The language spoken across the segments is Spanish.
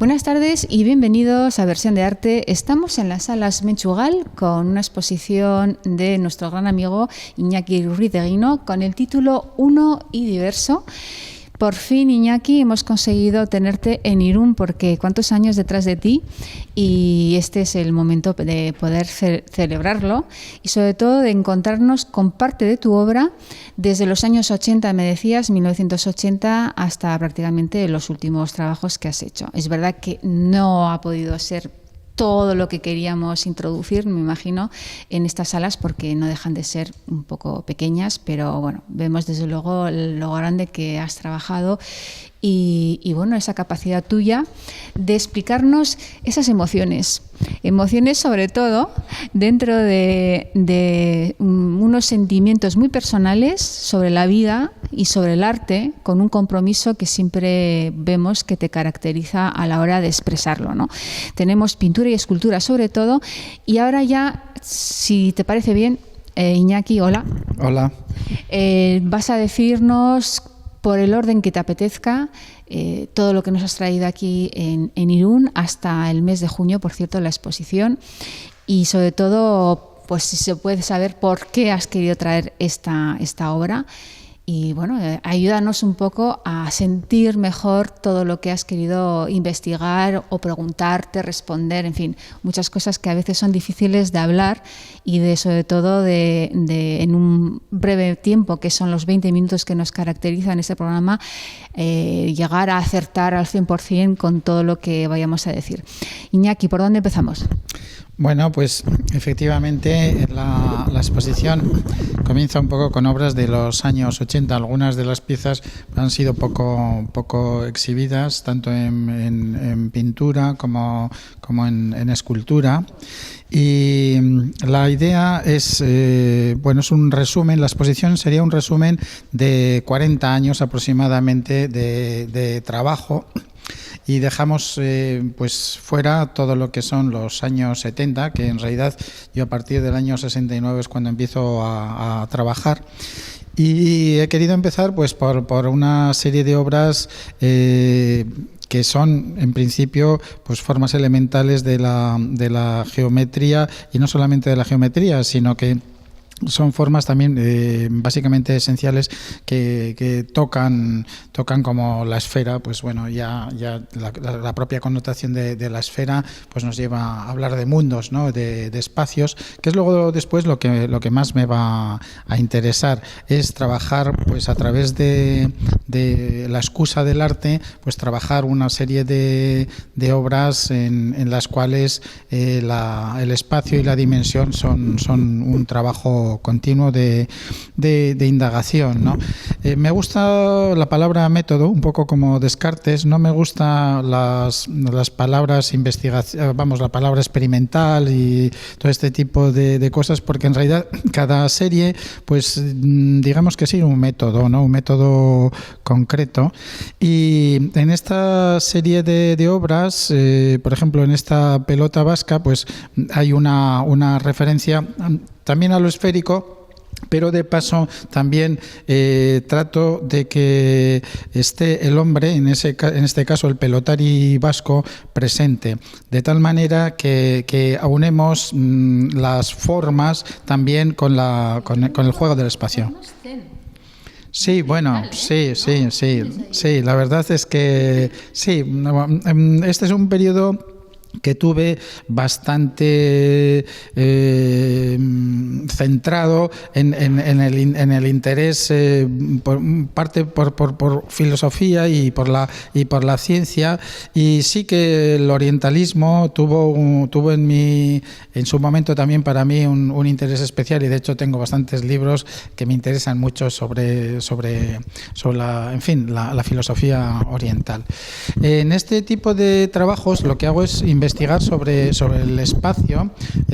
Buenas tardes y bienvenidos a Versión de Arte. Estamos en las salas Menchugal con una exposición de nuestro gran amigo Iñaki Ruiz de Guino con el título Uno y Diverso. Por fin, Iñaki, hemos conseguido tenerte en Irún porque cuántos años detrás de ti, y este es el momento de poder celebrarlo y sobre todo de encontrarnos con parte de tu obra desde los años 80, me decías, 1980, hasta prácticamente los últimos trabajos que has hecho. Es verdad que no ha podido ser todo lo que queríamos introducir, me imagino, en estas salas porque no dejan de ser un poco pequeñas, pero bueno, vemos desde luego lo grande que has trabajado y bueno, esa capacidad tuya de explicarnos esas emociones sobre todo dentro de unos sentimientos muy personales sobre la vida y sobre el arte, con un compromiso que siempre vemos que te caracteriza a la hora de expresarlo, ¿no? Tenemos pintura y escultura sobre todo, y ahora ya, si te parece bien, Iñaki, hola. Hola. Vas a decirnos, por el orden que te apetezca, todo lo que nos has traído aquí en Irún hasta el mes de junio, por cierto, la exposición, y sobre todo, pues si se puede saber por qué has querido traer esta obra. Y bueno, ayúdanos un poco a sentir mejor todo lo que has querido investigar o preguntarte, responder, en fin, muchas cosas que a veces son difíciles de hablar y de sobre todo de en un breve tiempo, que son los 20 minutos que nos caracterizan este programa, llegar a acertar al 100% con todo lo que vayamos a decir. Iñaki, ¿por dónde empezamos? Bueno, pues efectivamente la exposición comienza un poco con obras de los años 80. Algunas de las piezas han sido poco exhibidas, tanto en pintura como en escultura. Y la idea es, es un resumen. La exposición sería un resumen de 40 años aproximadamente de trabajo. Y dejamos pues fuera todo lo que son los años 70, que en realidad yo a partir del año 69 es cuando empiezo a trabajar. Y he querido empezar pues por una serie de obras que son en principio pues formas elementales de la geometría, y no solamente de la geometría, sino que son formas también básicamente esenciales que tocan como la esfera. Pues bueno, ya la propia connotación de la esfera pues nos lleva a hablar de mundos, ¿no? de espacios, que es luego después lo que más me va a interesar, es trabajar pues a través de la excusa del arte, pues trabajar una serie de obras en las cuales el espacio y la dimensión son un trabajo continuo de indagación, ¿no? Me gusta la palabra método, un poco como Descartes. No me gusta las palabras investigación, la palabra experimental y todo este tipo de cosas, porque en realidad cada serie, pues digamos que sí, un método, ¿no? Un método concreto. Y en esta serie de obras, por ejemplo, en esta pelota vasca, pues hay una referencia también a lo esférico, pero de paso también trato de que esté el hombre, en este caso el pelotari vasco, presente, de tal manera que aunemos las formas también con el juego del espacio. Sí, bueno, sí, la verdad es que sí, este es un periodo que tuve bastante centrado en el interés por parte por filosofía y por la ciencia, y sí que el orientalismo tuvo en su momento también para mí un interés especial, y de hecho tengo bastantes libros que me interesan mucho sobre la filosofía oriental. En este tipo de trabajos lo que hago es investigar sobre el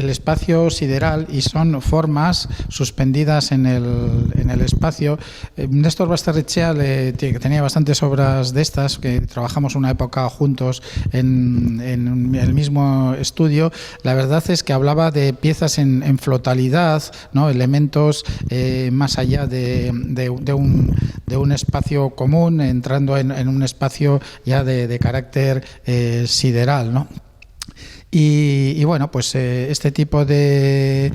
espacio sideral, y son formas formas suspendidas en el espacio. Néstor Basterrechea que tenía bastantes obras de estas, que trabajamos una época juntos en el mismo estudio. La verdad es que hablaba de piezas en flotalidad, ¿no? Elementos más allá de un espacio común, entrando en un espacio ya de carácter sideral, ¿no? Y bueno, pues este tipo de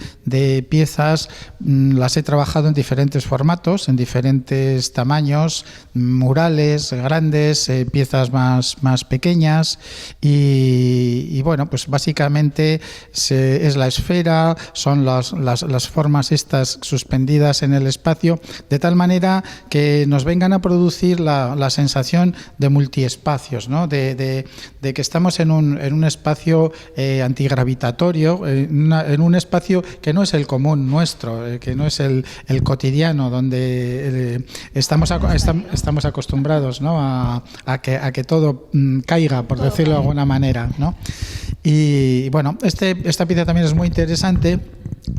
piezas las he trabajado en diferentes formatos, en diferentes tamaños, murales grandes, piezas más pequeñas y bueno, pues básicamente es la esfera, son las formas estas suspendidas en el espacio, de tal manera que nos vengan a producir la sensación de multiespacios, ¿no? De que estamos en un espacio antigravitatorio, en un espacio que no es el común nuestro, que no es el cotidiano, donde estamos acostumbrados, ¿no? a que todo caiga, por decirlo de alguna manera, ¿no? Y bueno, esta pieza también es muy interesante.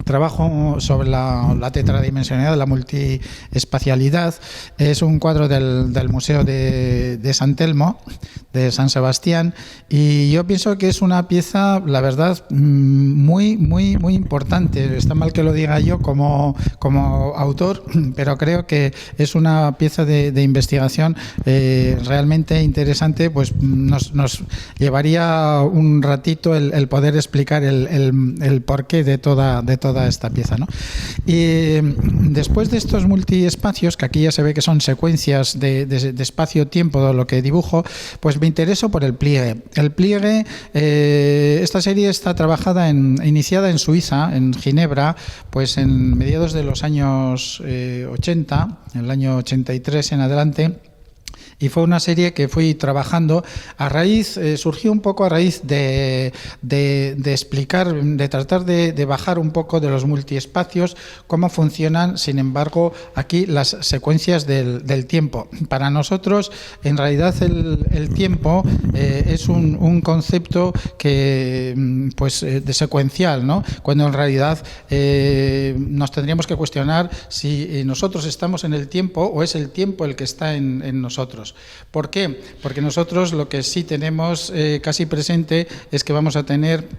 Trabajo sobre la tetradimensionalidad, la multiespacialidad. Es un cuadro del Museo de San Telmo, de San Sebastián, y yo pienso que es una pieza, la verdad, muy importante. Está mal que lo diga yo como autor, pero creo que es una pieza de investigación realmente interesante. Pues nos llevaría un ratito el poder explicar el porqué de toda esta pieza, ¿no? Y después de estos multiespacios, que aquí ya se ve que son secuencias de espacio-tiempo, lo que dibujo, pues me intereso por el pliegue. El pliegue, esta serie está iniciada en Suiza, en Ginebra, pues en mediados de los años 80, en el año 83 en adelante. Y fue una serie que fui trabajando surgió un poco a raíz de explicar, de tratar de bajar un poco de los multiespacios, cómo funcionan, sin embargo, aquí las secuencias del tiempo. Para nosotros, en realidad, el tiempo es un concepto que, pues, de secuencial, ¿no? Cuando en realidad nos tendríamos que cuestionar si nosotros estamos en el tiempo o es el tiempo el que está en nosotros. ¿Por qué? Porque nosotros lo que sí tenemos casi presente es que vamos a tener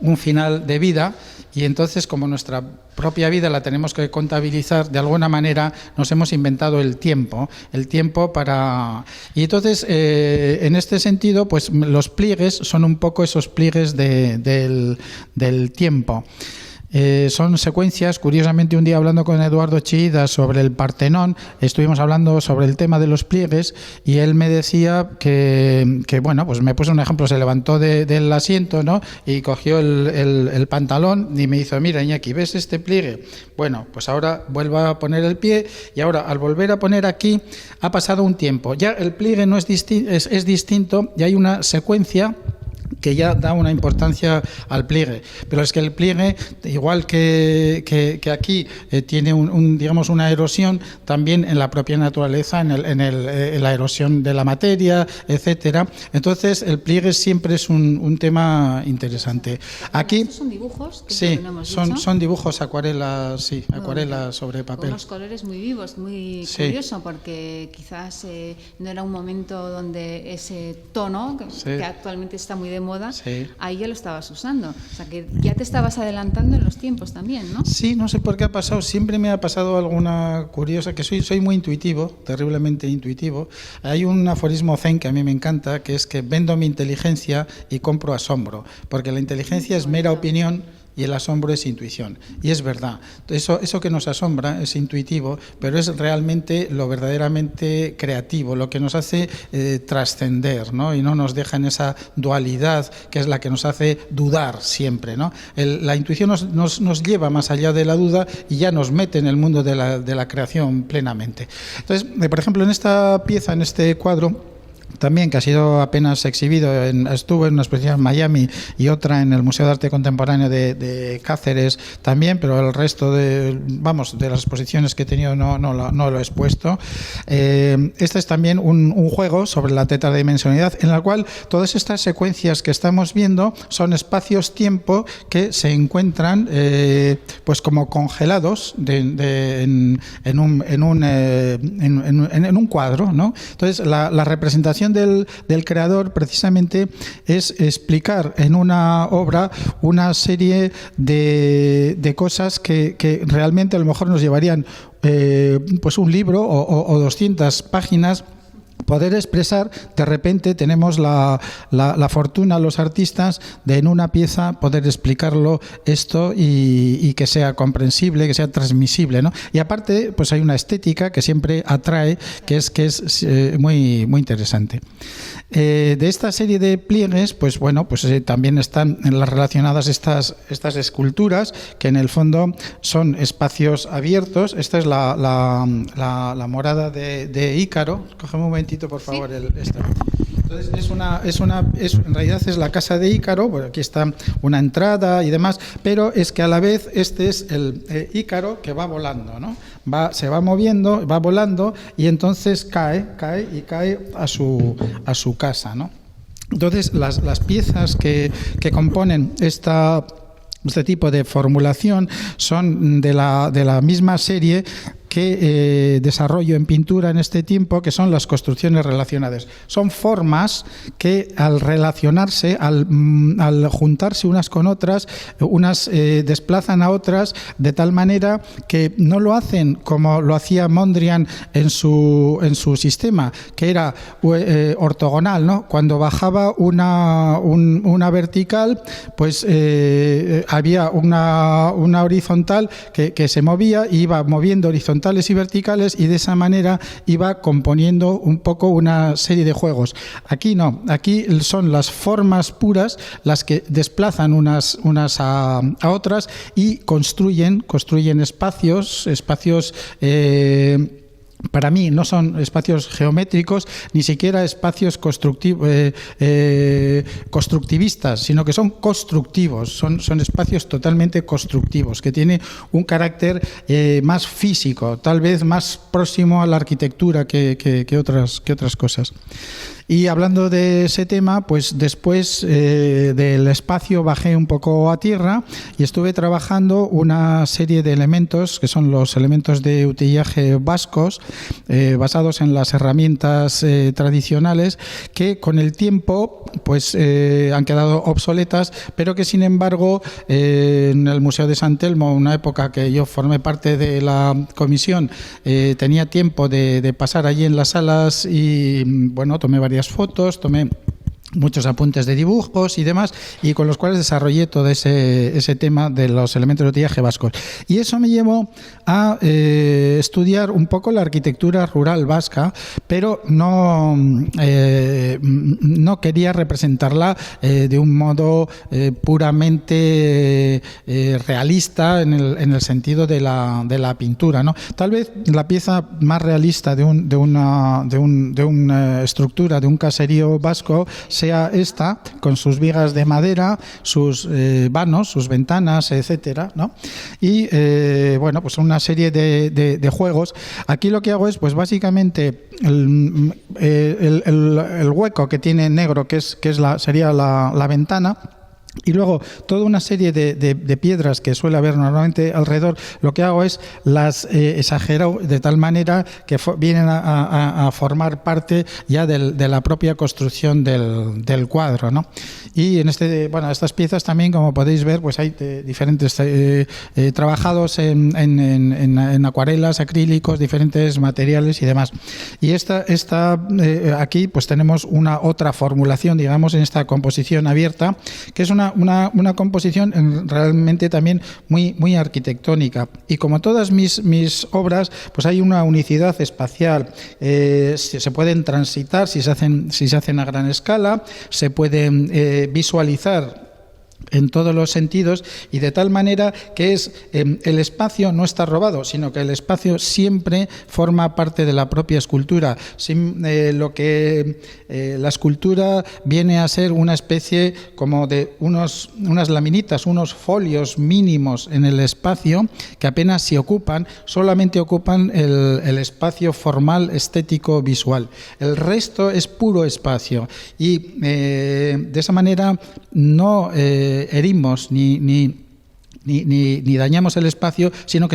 un final de vida, y entonces, como nuestra propia vida la tenemos que contabilizar, de alguna manera nos hemos inventado el tiempo para... Y entonces, en este sentido, pues los pliegues son un poco esos pliegues del tiempo. Son secuencias. Curiosamente, un día hablando con Eduardo Chillida sobre el Partenón, estuvimos hablando sobre el tema de los pliegues, y él me decía que bueno, pues me puso un ejemplo. Se levantó del asiento, ¿no? Y cogió el pantalón y me dijo: mira, Iñaki, ¿ves este pliegue? Bueno, pues ahora vuelvo a poner el pie, y ahora, al volver a poner aquí, ha pasado un tiempo. Ya el pliegue no es distinto, y hay una secuencia que ya da una importancia al pliegue. Pero es que el pliegue, igual que aquí, tiene digamos una erosión, también en la propia naturaleza, en la erosión de la materia, etcétera. Entonces, el pliegue siempre es un tema interesante. Aquí ¿estos son dibujos? Sí, son dibujos, acuarelas, sí, acuarelas sobre papel. Con unos colores muy vivos, muy curioso, porque quizás no era un momento donde ese tono, que actualmente está muy de moda, ahí ya lo estabas usando. O sea, que ya te estabas adelantando en los tiempos también, ¿no? Sí, no sé por qué ha pasado. Siempre me ha pasado alguna curiosa, que soy muy intuitivo, terriblemente intuitivo. Hay un aforismo zen que a mí me encanta, que es que vendo mi inteligencia y compro asombro, porque la inteligencia es mera opinión y el asombro es intuición. Y es verdad, eso que nos asombra es intuitivo, pero es realmente lo verdaderamente creativo, lo que nos hace trascender, ¿no? Y no nos deja en esa dualidad que es la que nos hace dudar siempre, ¿no? La intuición nos lleva más allá de la duda y ya nos mete en el mundo de la creación plenamente. Entonces, por ejemplo, en esta pieza, en este cuadro, también, que ha sido apenas exhibido, estuvo en una exposición en Miami y otra en el Museo de Arte Contemporáneo de Cáceres también, pero el resto de las exposiciones que he tenido no lo he expuesto. Este es también un juego sobre la tetradimensionalidad, en la cual todas estas secuencias que estamos viendo son espacios-tiempo que se encuentran pues como congelados en un cuadro, ¿no? Entonces la representación del creador precisamente es explicar en una obra una serie de cosas que realmente a lo mejor nos llevarían pues un libro o 200 páginas. Poder expresar, de repente tenemos la fortuna los artistas de en una pieza poder explicarlo esto y que sea comprensible, que sea transmisible, ¿no? Y aparte, pues hay una estética que siempre atrae, que es muy, muy interesante. De esta serie de pliegues, pues bueno, pues también están en las relacionadas estas esculturas, que en el fondo son espacios abiertos. Esta es la morada de Ícaro. Cógeme un momentito, por favor, esta. Entonces en realidad es la casa de Ícaro. Bueno, aquí está una entrada y demás, pero es que a la vez este es el Ícaro que va volando, ¿no? Se va moviendo, va volando y entonces cae a su casa, ¿no? Entonces las piezas que componen este tipo de formulación son de la misma serie que desarrollo en pintura en este tiempo, que son las construcciones relacionadas. Son formas que al relacionarse, al juntarse unas con otras, unas desplazan a otras de tal manera que no lo hacen como lo hacía Mondrian en su sistema, que era ortogonal, ¿no? Cuando bajaba una vertical, pues había una horizontal que se movía y iba moviendo horizontales y verticales, y de esa manera iba componiendo un poco una serie de juegos. Aquí no, aquí son las formas puras las que desplazan unas a otras y construyen espacios para mí no son espacios geométricos, ni siquiera espacios constructivistas, sino que son constructivos, son espacios totalmente constructivos, que tienen un carácter más físico, tal vez más próximo a la arquitectura que otras cosas. Y hablando de ese tema, pues después del espacio bajé un poco a tierra y estuve trabajando una serie de elementos que son los elementos de utillaje vascos, basados en las herramientas tradicionales, que con el tiempo pues han quedado obsoletas, pero que sin embargo en el Museo de San Telmo, una época que yo formé parte de la comisión, tenía tiempo de pasar allí en las salas y bueno, tomé varias fotos, tomé muchos apuntes de dibujos y demás, y con los cuales desarrollé todo ese tema de los elementos de utillaje vascos. Y eso me llevó a estudiar un poco la arquitectura rural vasca, pero no quería representarla de un modo puramente realista en el sentido de la pintura, ¿no? Tal vez la pieza más realista de una estructura, de un caserío vasco, sea esta, con sus vigas de madera, sus vanos, sus ventanas, etcétera, ¿no? Y bueno, pues una serie de juegos. Aquí lo que hago es, pues básicamente el hueco que tiene negro, que sería la ventana. Y luego toda una serie de piedras que suele haber normalmente alrededor, lo que hago es las exagero de tal manera que vienen a formar parte ya de la propia construcción del cuadro, ¿no? Y en estas piezas también, como podéis ver, pues hay diferentes trabajados en acuarelas, acrílicos, diferentes materiales y demás. Y aquí pues tenemos otra formulación, digamos, en esta composición abierta, que es una composición realmente también muy, muy arquitectónica. Y como todas mis obras, pues hay una unicidad espacial. Se pueden transitar si se hacen a gran escala, se pueden visualizar en todos los sentidos, y de tal manera que el espacio no está robado, sino que el espacio siempre forma parte de la propia escultura. La escultura viene a ser una especie como de unas laminitas, unos folios mínimos en el espacio que apenas se ocupan, solamente ocupan el espacio formal, estético, visual. El resto es puro espacio, y de esa manera no herimos ni dañamos el espacio, sino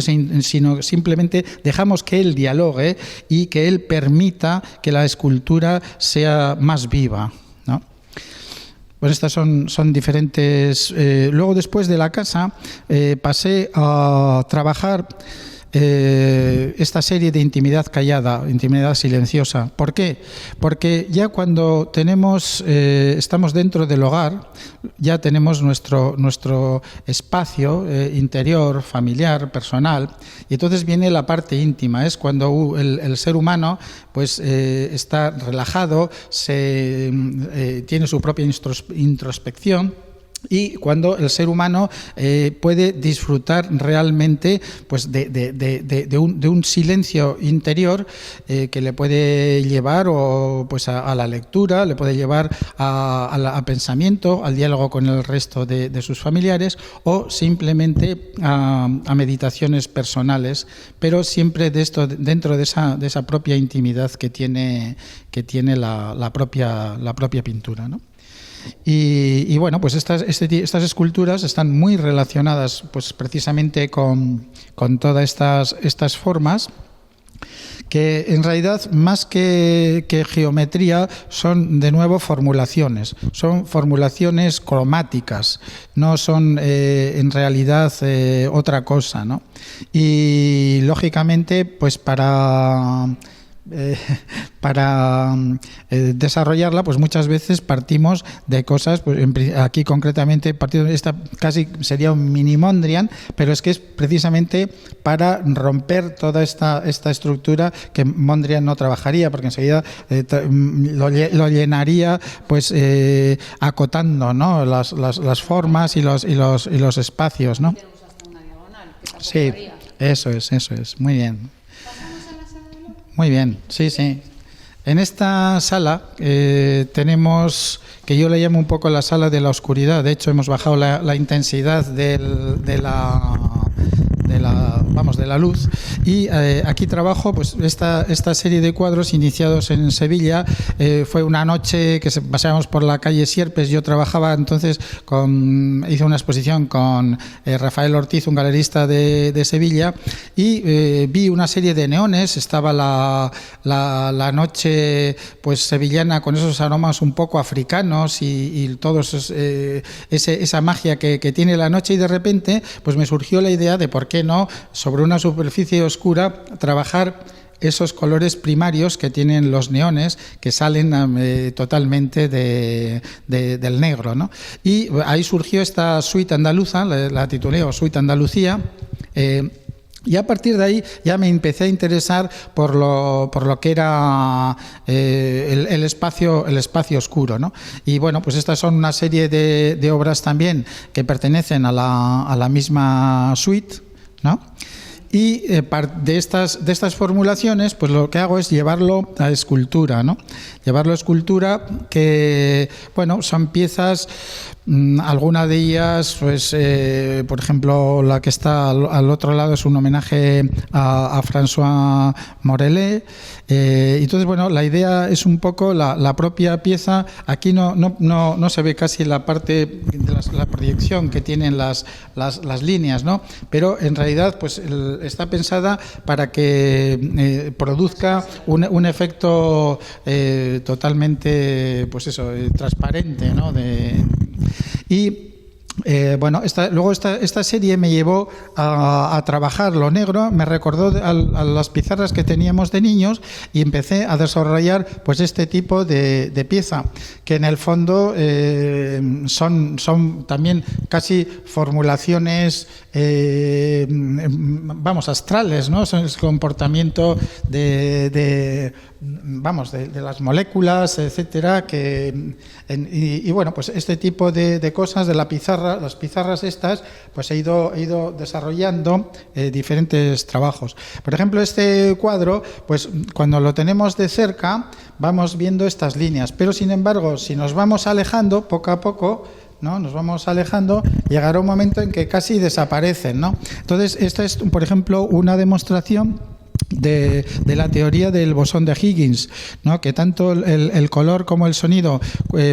simplemente dejamos que él dialogue y que él permita que la escultura sea más viva, ¿no? Pues estas son diferentes. Luego, después de la casa, pasé a trabajar esta serie de intimidad callada, intimidad silenciosa. ¿Por qué? Porque ya cuando estamos dentro del hogar, ya tenemos nuestro espacio interior, familiar, personal, y entonces viene la parte íntima. Es cuando el ser humano pues está relajado, tiene su propia introspección, y cuando el ser humano puede disfrutar realmente pues de un silencio interior que le puede llevar pues a la lectura, le puede llevar a pensamiento, al diálogo con el resto de sus familiares, o simplemente a meditaciones personales, pero siempre dentro de esa propia intimidad que tiene la propia pintura, ¿no? Y bueno, pues estas esculturas están muy relacionadas pues precisamente con todas estas formas, que en realidad, más que geometría, son de nuevo formulaciones cromáticas, no son en realidad otra cosa, ¿no? Y lógicamente, pues para desarrollarla, pues muchas veces partimos de cosas, pues aquí concretamente esta casi sería un mini Mondrian, pero es que es precisamente para romper toda esta estructura que Mondrian no trabajaría, porque enseguida lo llenaría pues acotando, ¿no?, las formas y los espacios, ¿no? Sí, eso es, muy bien. Muy bien, sí. En esta sala tenemos, que yo le llamo un poco la sala de la oscuridad. De hecho, hemos bajado la intensidad de la luz, y aquí trabajo pues esta serie de cuadros iniciados en Sevilla. Fue una noche que pasábamos por la calle Sierpes. Yo trabajaba entonces hice una exposición con Rafael Ortiz, un galerista de Sevilla, y vi una serie de neones. Estaba la noche pues sevillana, con esos aromas un poco africanos y todos esa magia que tiene la noche, y de repente pues me surgió la idea de por qué no, sobre una superficie oscura, trabajar esos colores primarios que tienen los neones, que salen totalmente del negro, ¿no? Y ahí surgió esta suite andaluza, la titulé Suite Andalucía. Y a partir de ahí ya me empecé a interesar por lo que era el espacio oscuro, ¿no? Y bueno, pues estas son una serie de obras también que pertenecen a la misma suite, ¿no? Y de estas formulaciones, pues lo que hago es llevarlo a escultura, ¿no? Llevarlo a escultura, que, bueno, son piezas, alguna de ellas, pues, por ejemplo, la que está al otro lado es un homenaje a François Morellet. Entonces, bueno, la idea es un poco la propia pieza. Aquí no se ve casi la parte de la proyección que tienen las líneas, ¿no? Pero en realidad, pues, está pensada para que produzca un efecto totalmente, pues eso, transparente, ¿no? Bueno, luego esta serie me llevó a trabajar lo negro, me recordó a las pizarras que teníamos de niños, y empecé a desarrollar pues este tipo de pieza, que en el fondo son también casi formulaciones astrales, ¿no? Son el comportamiento de las moléculas, etcétera, y bueno, pues este tipo de cosas de la pizarra pizarras estas, pues he ido desarrollando diferentes trabajos. Por ejemplo, este cuadro, pues cuando lo tenemos de cerca, vamos viendo estas líneas, pero sin embargo, si nos vamos alejando poco a poco, ¿no? Nos vamos alejando, llegará un momento en que casi desaparecen, ¿no? Entonces, esta es, por ejemplo, una demostración de la teoría del bosón de Higgins, ¿no? Que tanto el color como el sonido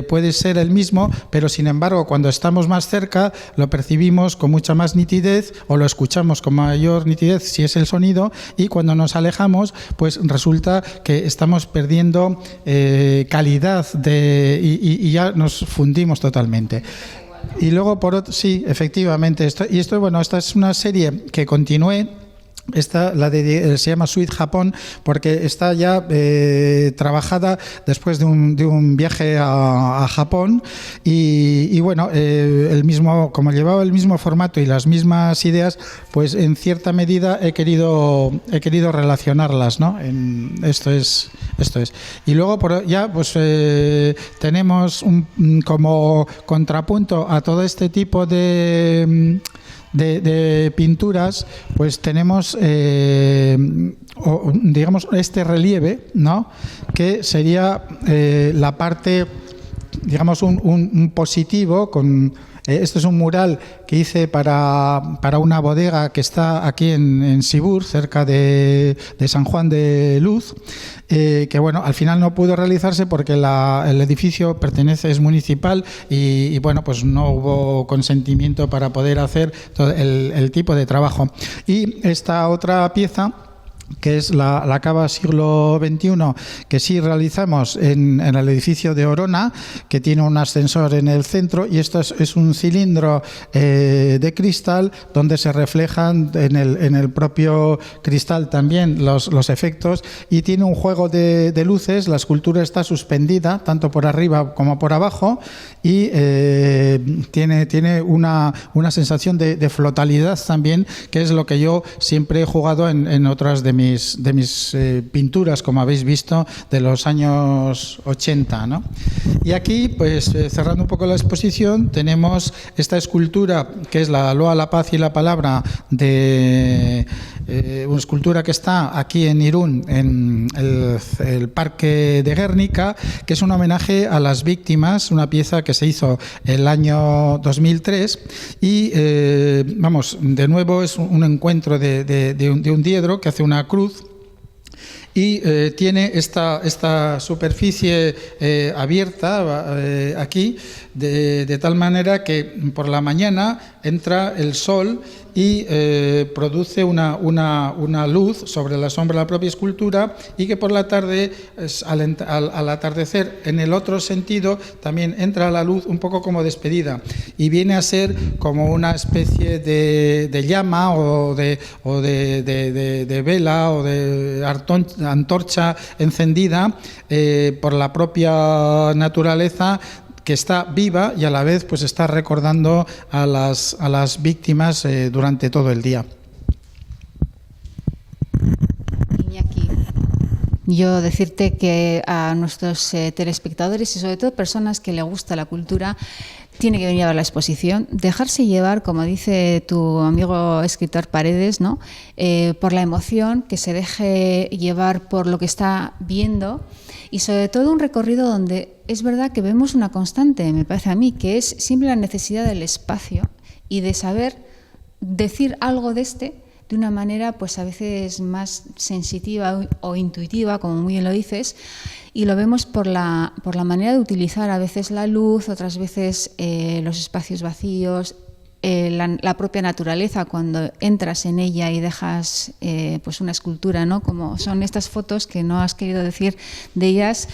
puede ser el mismo, pero sin embargo cuando estamos más cerca lo percibimos con mucha más nitidez o lo escuchamos con mayor nitidez si es el sonido, y cuando nos alejamos pues resulta que estamos perdiendo calidad y ya nos fundimos totalmente. Y luego por otro, sí, efectivamente, esta es una serie que continué. Esta, se llama Suite Japón, porque está ya trabajada después de un viaje a Japón y bueno, como llevaba el mismo formato y las mismas ideas, pues en cierta medida he querido relacionarlas, ¿no? Esto es. Y luego tenemos como contrapunto a todo este tipo de pinturas, pues tenemos digamos este relieve, ¿no? Que sería la parte, digamos, un positivo con esto es un mural que hice para una bodega que está aquí en Sibur, cerca de San Juan de Luz, que bueno, al final no pudo realizarse porque el edificio es municipal y bueno, pues no hubo consentimiento para poder hacer todo el tipo de trabajo. Y esta otra pieza, que es la cava siglo XXI, que sí realizamos en el edificio de Orona, que tiene un ascensor en el centro, y esto es un cilindro de cristal donde se reflejan en el propio cristal también los efectos, y tiene un juego de luces. La escultura está suspendida tanto por arriba como por abajo y tiene una sensación de flotalidad también, que es lo que yo siempre he jugado en otras de mis pinturas, como habéis visto, de los años 80, ¿no? Y aquí, pues cerrando un poco la exposición, tenemos esta escultura que es la Loa, la Paz y la Palabra, de una escultura que está aquí en Irún, en el Parque de Guernica, que es un homenaje a las víctimas, una pieza que se hizo el año 2003 y de nuevo es un encuentro de un diedro que hace una cruz y tiene esta superficie abierta aquí, de tal manera que por la mañana entra el sol y produce una luz sobre la sombra de la propia escultura, y que por la tarde, al atardecer, en el otro sentido, también entra la luz un poco como despedida, y viene a ser como una especie de llama o de vela o de antorcha encendida por la propia naturaleza, que está viva y a la vez pues está recordando a las víctimas durante todo el día. Iñaki, yo decirte que a nuestros telespectadores y sobre todo personas que les gusta la cultura, tiene que venir a ver la exposición, dejarse llevar, como dice tu amigo escritor Paredes, ¿no? Por la emoción, que se deje llevar por lo que está viendo, y sobre todo un recorrido donde es verdad que vemos una constante, me parece a mí, que es siempre la necesidad del espacio y de saber decir algo de una manera pues a veces más sensitiva o intuitiva, como muy bien lo dices, y lo vemos por la manera de utilizar a veces la luz, otras veces los espacios vacíos, la propia naturaleza cuando entras en ella y dejas pues una escultura, ¿no? Como son estas fotos que no has querido decir de ellas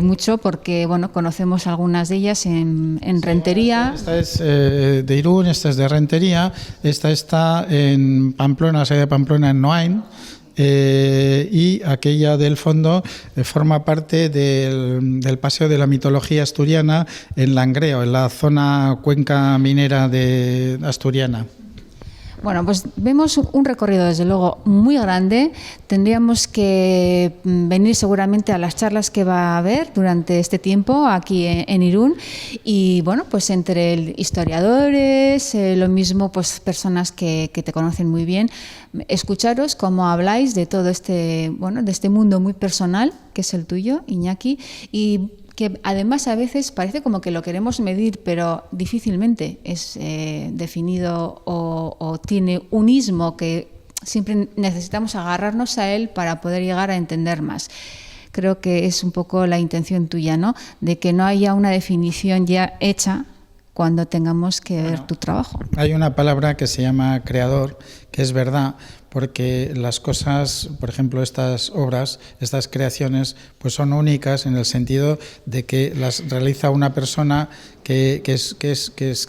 mucho, porque bueno, conocemos algunas de ellas en Rentería. Esta es de Irún, esta es de Rentería, esta está en Pamplona, sede de Pamplona, en Noain. Y aquella del fondo forma parte del Paseo de la Mitología Asturiana en Langreo, en la zona cuenca minera de asturiana. Bueno, pues vemos un recorrido desde luego muy grande. Tendríamos que venir seguramente a las charlas que va a haber durante este tiempo aquí en Irún y bueno, pues entre historiadores, lo mismo pues personas que te conocen muy bien, escucharos cómo habláis de todo este, bueno, de este mundo muy personal que es el tuyo, Iñaki, y que además a veces parece como que lo queremos medir, pero difícilmente es definido o tiene un ismo que siempre necesitamos agarrarnos a él para poder llegar a entender más. Creo que es un poco la intención tuya, ¿no? De que no haya una definición ya hecha cuando tengamos que ver tu trabajo. Hay una palabra que se llama creador, que es verdad, porque las cosas, por ejemplo, estas obras, estas creaciones, pues son únicas en el sentido de que las realiza una persona que es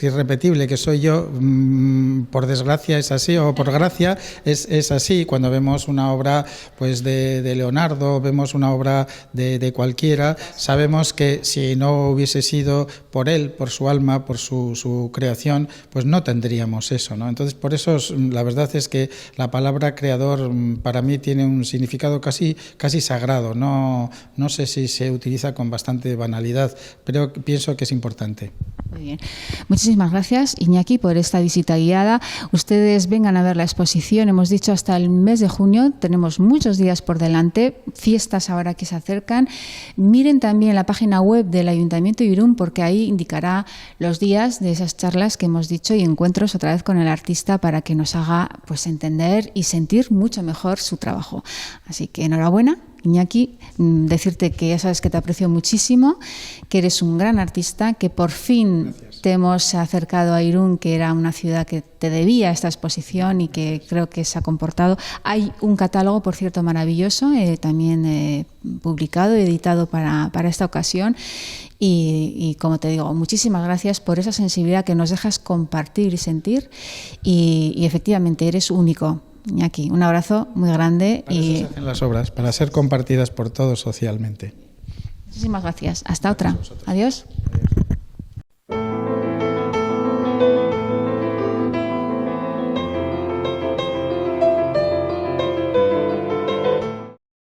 irrepetible, que soy yo, por desgracia es así, o por gracia es así. Cuando vemos una obra pues de Leonardo, vemos una obra de cualquiera, sabemos que si no hubiese sido por él, por su alma, por su creación, pues no tendríamos eso, ¿no? Entonces, por eso la verdad es que la palabra creador para mí tiene un significado casi sagrado. No sé si se utiliza con bastante banalidad, pero pienso que es importante. Muy bien. Muchísimas gracias, Iñaki, por esta visita guiada. Ustedes vengan a ver la exposición. Hemos dicho hasta el mes de junio. Tenemos muchos días por delante, fiestas ahora que se acercan. Miren también la página web del Ayuntamiento de Irún, porque ahí indicará los días de esas charlas que hemos dicho y encuentros otra vez con el artista para que nos haga pues entender y sentir mucho mejor su trabajo. Así que enhorabuena, Iñaki, decirte que ya sabes que te aprecio muchísimo, que eres un gran artista, que por fin Gracias. Te hemos acercado a Irún, que era una ciudad que te debía esta exposición y que creo que se ha comportado. Hay un catálogo, por cierto, maravilloso, también publicado y editado para esta ocasión. Y como te digo, muchísimas gracias por esa sensibilidad que nos dejas compartir y sentir. Y efectivamente, eres único. Iñaki, un abrazo muy grande. Para eso se hacen las obras, para ser compartidas por todos socialmente. Muchísimas gracias. Hasta otra. Adiós. Adiós.